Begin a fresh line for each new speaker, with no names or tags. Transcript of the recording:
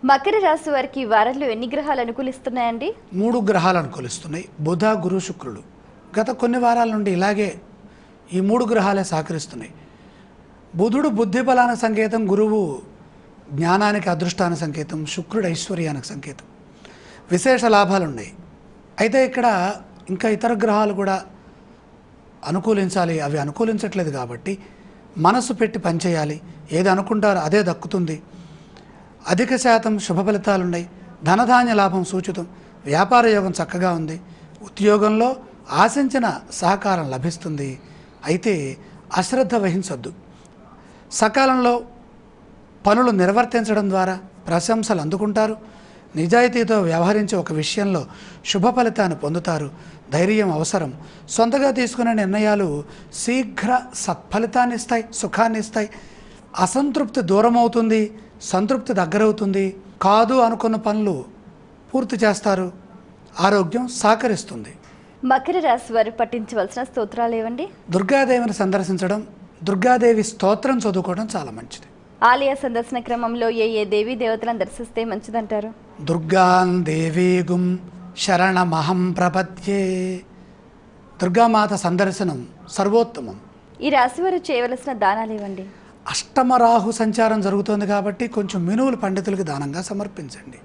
మకర రాశి వారికి వారంలో ఎన్ని గ్రహాలు అనుకూలిస్తున్నాయండి?
3 గ్రహాలు అనుకూలిస్తున్నాయి. బుధ, గురు, శుక్రుడు. గత కొన్ని వారాల నుండి ఇలాగే ఈ 3 గ్రహాలే సహకరిస్తున్నాయి. బుధుడు బుద్ధి బలానికి సంకేతం, గురువు జ్ఞానానికి అదృష్టానికి సంకేతం, శుక్రుడు ఐశ్వర్యానికి సంకేతం. విశేష లాభాలు ఉన్నాయి. అయితే ఇక్కడ ఇంకా ఇతర గ్రహాలు కూడా అనుకూలించాలి. అవి అనుకూలించట్లేదు కాబట్టి మనసు పెట్టి పనిచేయాలి. ఏది అనుకుంటారో అదే దక్కుతుంది. అధిక శాతం శుభ ఫలితాలు ఉన్నాయి. ధనధాన్య లాభం సూచితం. వ్యాపార యోగం చక్కగా ఉంది. ఉద్యోగంలో ఆశించిన సహకారం లభిస్తుంది. అయితే అశ్రద్ధ వహించొద్దు. సకాలంలో పనులు నిర్వర్తించడం ద్వారా ప్రశంసలు అందుకుంటారు. నిజాయితీతో వ్యవహరించి ఒక విషయంలో శుభ ఫలితాన్ని పొందుతారు. ధైర్యం అవసరం. సొంతగా తీసుకునే నిర్ణయాలు శీఘ్ర సత్ఫలితాన్ని ఇస్తాయి, సుఖాన్ని ఇస్తాయి. అసంతృప్తి దూరం అవుతుంది, సంతృప్తి దగ్గరవుతుంది. కాదు అనుకున్న పనులు పూర్తి చేస్తారు. ఆరోగ్యం సహకరిస్తుంది.
మకర రాశి వారు పఠించవలసిన స్తోత్రాలు ఏవండి?
దుర్గాదేవిని సందర్శించడం, దుర్గాదేవి స్తోత్రం చదువుకోవడం చాలా మంచిది.
ఆలయ సందర్శన క్రమంలో ఏ దేవీ దేవతలను దర్శిస్తే మంచిదంటారు?
దుర్గాం దేవీగుం శరణమహం ప్రపద్యే. దుర్గామాత సందర్శనం సర్వోత్తమం.
ఈ రాశి వారు చేయవలసిన దానాలు ఏవండి?
అష్టమ రాహు సంచారం జరుగుతోంది కాబట్టి కొంచెం మినువులు పండితులకు దానంగా సమర్పించండి.